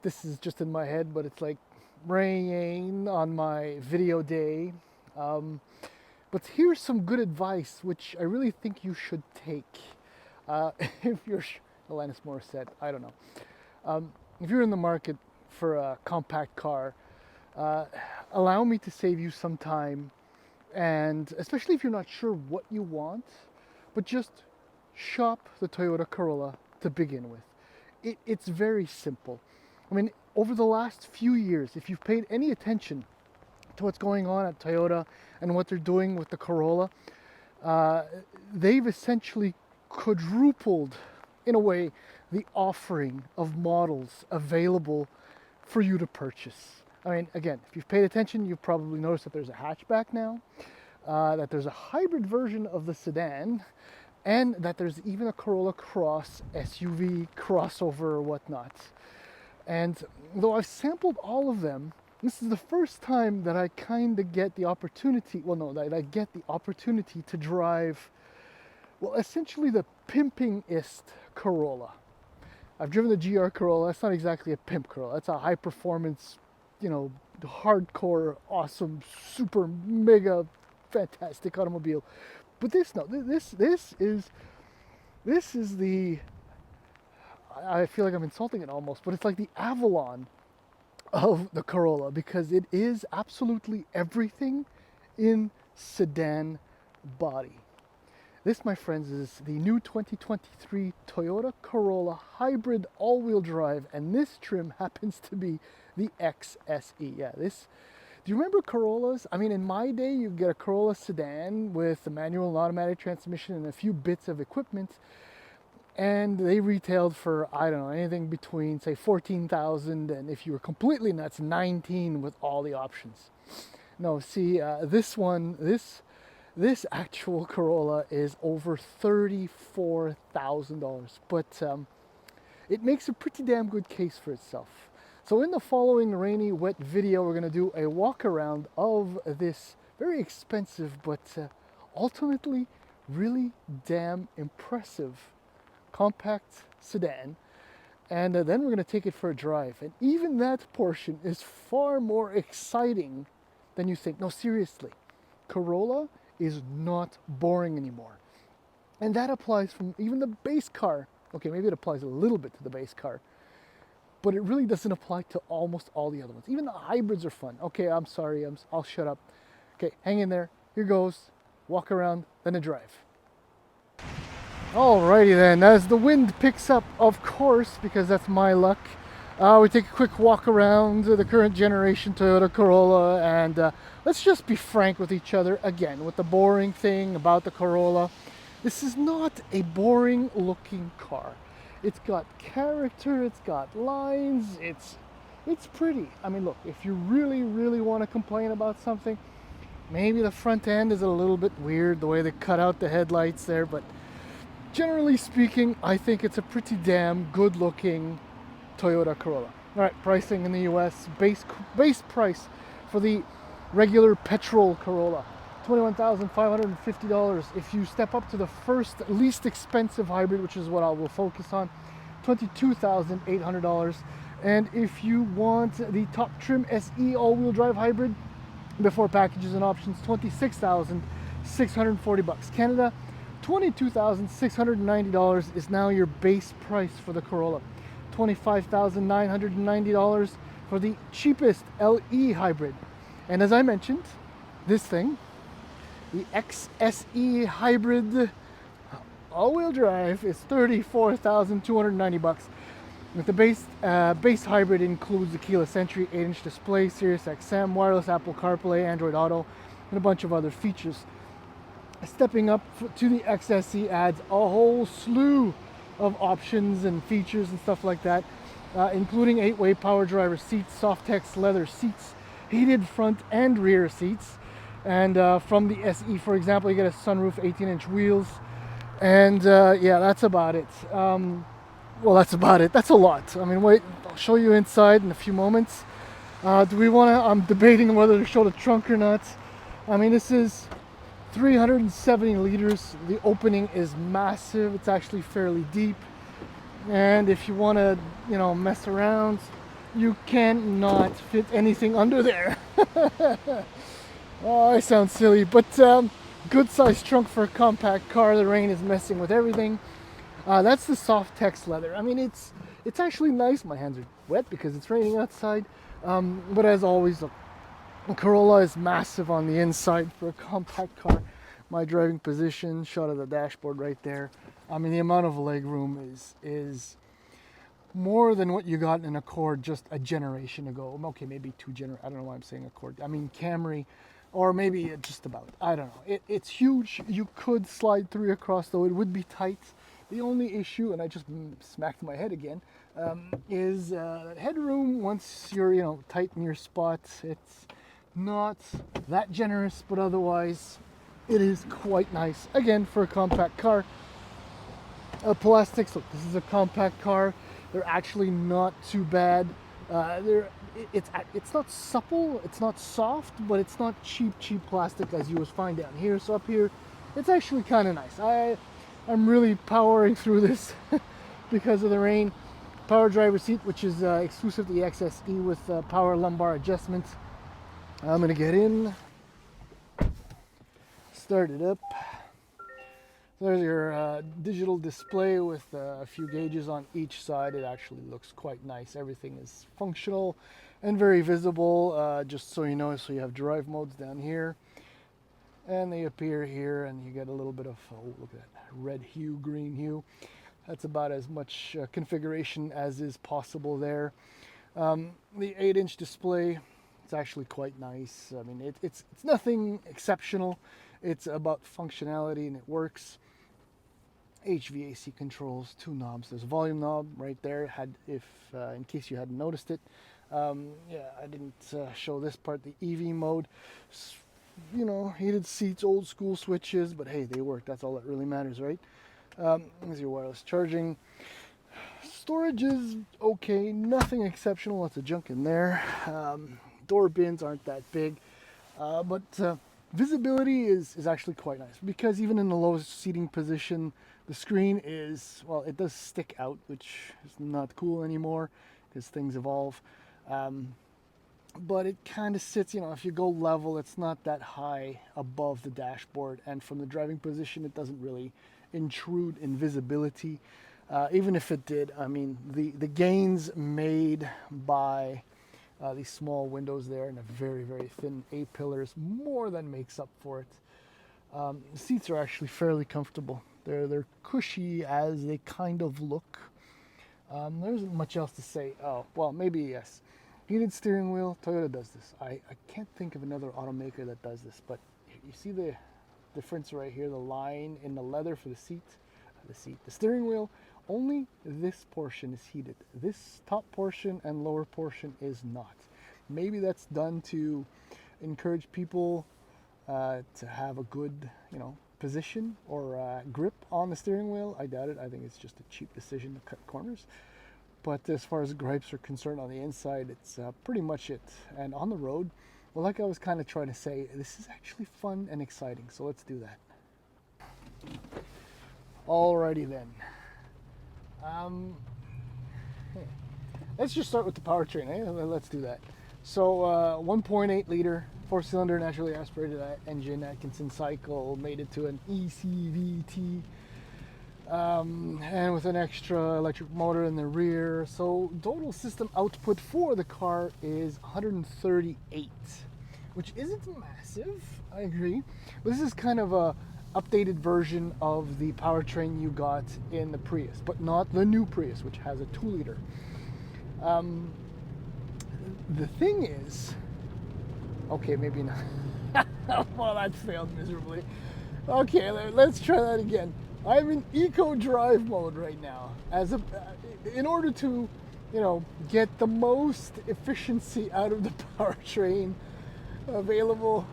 this is just in my head, but it's like rain on my video day. Um, but here's some good advice, which I really think you should take. If you're Alanis Morissette, I don't know. If you're in the market for a compact car, uh, allow me to save you some time, and especially if you're not sure what you want, but just shop the Toyota Corolla to begin with. It's very simple. I mean, over the last few years, if you've paid any attention to what's going on at Toyota and what they're doing with the Corolla, uh, they've essentially quadrupled, in a way, the offering of models available for you to purchase. I mean, again, if you've paid attention, you've probably noticed that there's a hatchback now, that there's a hybrid version of the sedan, and that there's even a Corolla Cross SUV crossover or whatnot. And though I've sampled all of them, this is the first time that I kind of get the opportunity, well, no, that I get the opportunity to drive, well, essentially the pimpingest Corolla. I've driven the GR Corolla. That's not exactly a pimp Corolla. That's a high performance, hardcore, awesome, super mega fantastic automobile. But this, no, this is the, I feel like I'm insulting it almost, but it's like the Avalon of the Corolla, because it is absolutely everything in sedan body. This, my friends, is the new 2023 Toyota Corolla hybrid all-wheel drive, and this trim happens to be the XSE. Yeah, this. Do you remember Corollas? I mean, in my day, you get a Corolla sedan with a manual and automatic transmission and a few bits of equipment, and they retailed for, I don't know, anything between, say, 14,000, and if you were completely nuts, 19 with all the options. No, see, this actual Corolla is over $34,000, but it makes a pretty damn good case for itself. So in the following rainy, wet video, we're going to do a walk around of this very expensive, but ultimately really damn impressive compact sedan. And then we're going to take it for a drive. And even that portion is far more exciting than you think. No, seriously, Corolla is not boring anymore. And that applies from even the base car. Okay, maybe it applies a little bit to the base car, but it really doesn't apply to almost all the other ones. Even the hybrids are fun. Okay, I'm sorry, I'll shut up. Okay, hang in there. Here goes. Walk around, then a drive. Alrighty then, as the wind picks up, of course, because that's my luck, we take a quick walk around the current generation Toyota Corolla, and let's just be frank with each other again with the boring thing about the Corolla. This is not a boring looking car. It's got character, it's got lines, it's pretty. I mean, look, if you really, really want to complain about something, maybe the front end is a little bit weird, the way they cut out the headlights there, but generally speaking, I think it's a pretty damn good looking Toyota Corolla. All right, pricing in the US, base price for the regular petrol Corolla, $21,550. If you step up to the first least expensive hybrid, which is what I will focus on, $22,800. And if you want the top trim SE all-wheel drive hybrid, before packages and options, $26,640. Canada, $22,690 is now your base price for the Corolla. $25,990 for the cheapest LE hybrid. And as I mentioned, this thing, the XSE hybrid all-wheel drive, is $34,290. With the base hybrid includes the keyless entry, 8-inch display, Sirius XM, wireless Apple CarPlay, Android Auto, and a bunch of other features. Stepping up to the XSE adds a whole slew of options and features and stuff like that, including 8-way power driver seats, Softex leather seats, heated front and rear seats. And from the SE, for example, you get a sunroof, 18-inch wheels, and yeah, that's about it. Well, that's about it. That's a lot. I mean, wait, I'll show you inside in a few moments. Do we want to? I'm debating whether to show the trunk or not. I mean, this is 370 liters. The opening is massive. It's actually fairly deep. And if you want to, mess around, you cannot fit anything under there. Oh, I sound silly, but good sized trunk for a compact car. The rain is messing with everything. That's the soft text leather. I mean, it's actually nice. My hands are wet because it's raining outside. But as always, the Corolla is massive on the inside for a compact car. My driving position, shot of the dashboard right there. I mean, the amount of leg room is more than what you got in an Accord just a generation ago. Okay, maybe I don't know why I'm saying Accord. I mean Camry, or maybe just about. I don't know. It's huge. You could slide through across, though it would be tight. The only issue, and I just smacked my head again, is headroom. Once you're tight in your spots, it's not that generous, but otherwise it is quite nice. Again, for a compact car. Plastics. Look, this is a compact car. They're actually not too bad. It's not supple, it's not soft, but it's not cheap plastic as you would find down here. So up here, it's actually kind of nice. I'm really powering through this because of the rain. Power driver seat, which is exclusive to the XSE with power lumbar adjustments. I'm gonna get in, start it up. There's your digital display with a few gauges on each side. It actually looks quite nice. Everything is functional and very visible, just so you know. So you have drive modes down here, and they appear here, and you get a little bit of, oh, look at that, red hue, green hue. That's about as much configuration as is possible there. The 8-inch display, it's actually quite nice. I mean, it's nothing exceptional. It's about functionality, and it works. HVAC controls, 2 knobs. There's a volume knob right there. In case you hadn't noticed it. Yeah, I didn't show this part. The EV mode, heated seats, old school switches, but hey, they work. That's all that really matters, right? There's your wireless charging. Storage is okay, nothing exceptional. Lots of junk in there. Door bins aren't that big, but visibility is actually quite nice, because even in the lowest seating position, the screen is, well, it does stick out, which is not cool anymore because things evolve. But it kind of sits, if you go level, it's not that high above the dashboard, and from the driving position, it doesn't really intrude in visibility. Even if it did, I mean, the gains made by these small windows there and a very, very thin A-pillars more than makes up for it. The seats are actually fairly comfortable. They're cushy as they kind of look. There isn't much else to say. Oh, well, maybe yes. Heated steering wheel, Toyota does this. I can't think of another automaker that does this, but you see the difference right here, the line in the leather for the steering wheel. Only this portion is heated. This top portion and lower portion is not. Maybe that's done to encourage people to have a good, position or grip on the steering wheel. I doubt it. I think it's just a cheap decision to cut corners. But as far as gripes are concerned, on the inside, it's pretty much it. And on the road, well, like I was kind of trying to say, this is actually fun and exciting. So let's do that. Alrighty then. Let's just start with the powertrain. Let's do that. So 1.8 liter 4-cylinder naturally aspirated engine, Atkinson cycle, made it to an ECVT, and with an extra electric motor in the rear. So total system output for the car is 138, which isn't massive, I agree, but this is kind of a updated version of the powertrain you got in the Prius, but not the new Prius, which has a 2-liter. The thing is, okay, maybe not. Well, that failed miserably. Okay, let's try that again. I'm in eco drive mode right now, in order to, get the most efficiency out of the powertrain available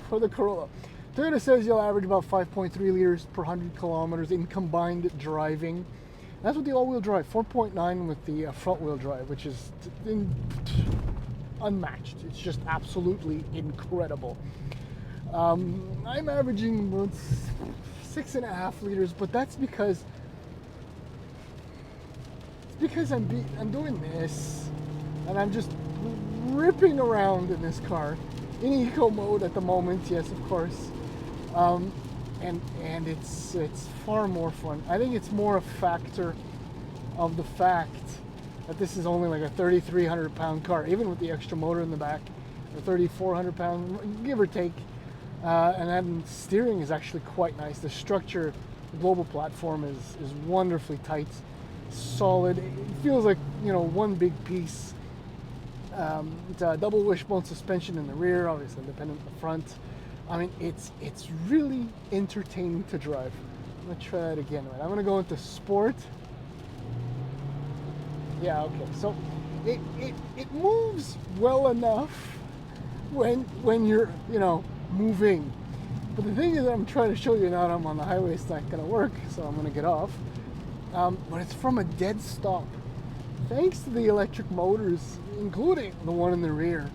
for the Corolla. Toyota says you'll average about 5.3 liters per 100 kilometers in combined driving. That's with the all-wheel drive, 4.9 with the front-wheel drive, which is unmatched. It's just absolutely incredible. I'm averaging 6.5 liters, but that's because I'm doing this, and I'm just ripping around in this car in eco mode at the moment. Yes, of course. And it's far more fun. I think it's more a factor of the fact that this is only like a 3,300 pound car, even with the extra motor in the back, or 3,400 pound, give or take. And then steering is actually quite nice. The structure, the global platform is wonderfully tight, solid. It feels like, you know, one big piece. It's a double wishbone suspension in the rear, obviously independent in the front. I mean, it's really entertaining to drive. I'm gonna try it again. Right, I'm gonna go into sport. Yeah, okay. So it moves well enough when you're, you know, moving. But the thing is that I'm trying to show you now that I'm on the highway, it's not gonna work, so I'm gonna get off. But it's from a dead stop. Thanks to the electric motors, including the one in the rear,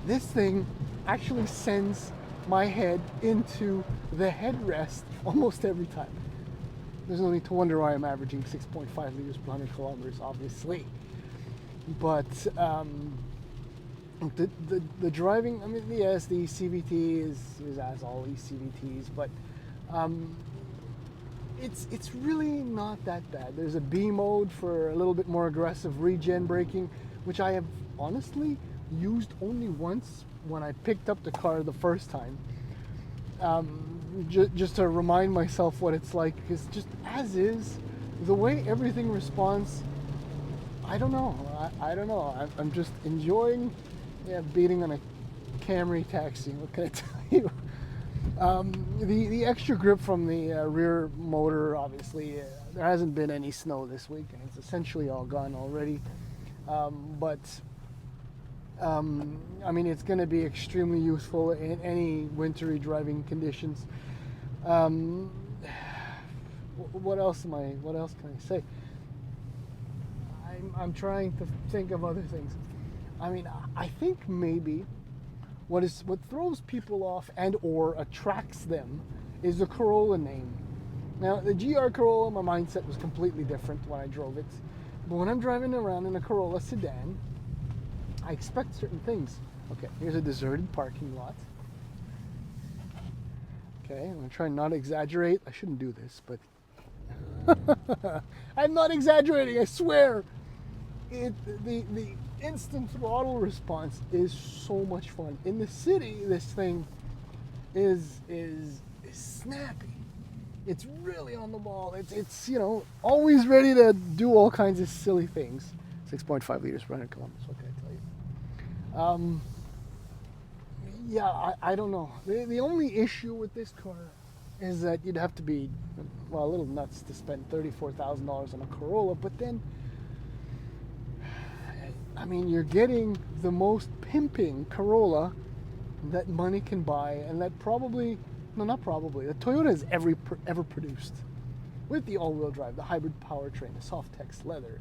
this thing actually sends my head into the headrest almost every time. There's no need to wonder why I'm averaging 6.5 liters per 100 kilometers, obviously. But the driving, I mean, yes, the CVT is as all eCVTs, but it's really not that bad. There's a B mode for a little bit more aggressive regen braking, which I have honestly used only once when I picked up the car the first time. Just to remind myself what it's like, because just as is, the way everything responds, I don't know. I don't know. I'm just enjoying beating on a Camry taxi. What can I tell you? The extra grip from the rear motor, obviously, there hasn't been any snow this week, and it's essentially all gone already. I mean, it's going to be extremely useful in any wintry driving conditions. What else can I say? I'm trying to think of other things. I mean, I think maybe what throws people off and or attracts them is the Corolla name. Now, the GR Corolla, my mindset was completely different when I drove it. But when I'm driving around in a Corolla sedan, I expect certain things. Okay, here's a deserted parking lot. Okay, I'm gonna try not to exaggerate. I shouldn't do this, but I'm not exaggerating, I swear. The instant throttle response is so much fun. In the city, this thing is snappy. It's really on the ball. It's you know, always ready to do all kinds of silly things. 6.5 liters per 100 kilometers. What can I tell you? Yeah, I don't know. The only issue with this car is that you'd have to be, well, a little nuts to spend $34,000 on a Corolla, but then, I mean, you're getting the most pimping Corolla that money can buy, and that probably, no, not probably, that Toyota has ever produced. With the all-wheel drive, the hybrid powertrain, the Softex leather,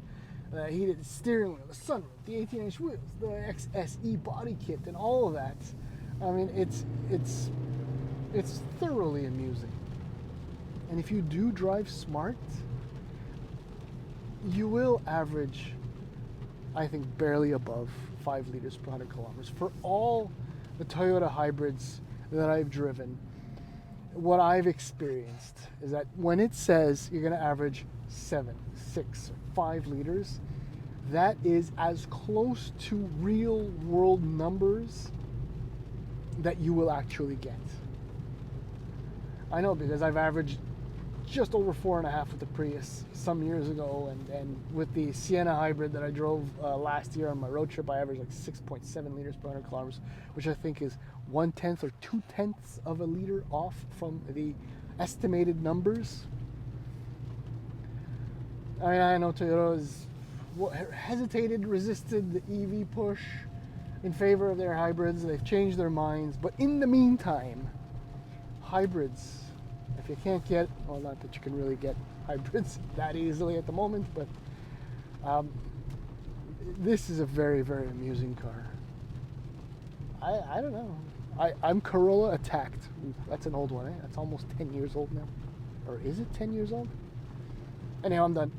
the heated steering wheel, the sunroof, the 18-inch wheels, the XSE body kit, and all of that. I mean, it's thoroughly amusing. And if you do drive smart, you will average, I think, barely above 5 liters per 100 kilometers. For all the Toyota hybrids that I've driven, what I've experienced is that when it says you're going to average 7, 6, or 5 liters, that is as close to real world numbers that you will actually get. I know, because I've averaged just over 4.5 with the Prius some years ago, and with the Sienna hybrid that I drove last year on my road trip, I averaged like 6.7 liters per 100 kilometers, which I think is 1/10 or 2/10 of a liter off from the estimated numbers. I mean, I know Toyota has hesitated, resisted the EV push in favor of their hybrids. They've changed their minds, but in the meantime, hybrids, if you can't get, well, not that you can really get hybrids that easily at the moment, but this is a very, very amusing car. I don't know. I'm Corolla attacked. That's an old one, eh? That's almost 10 years old now. Or is it 10 years old? Anyhow, I'm done.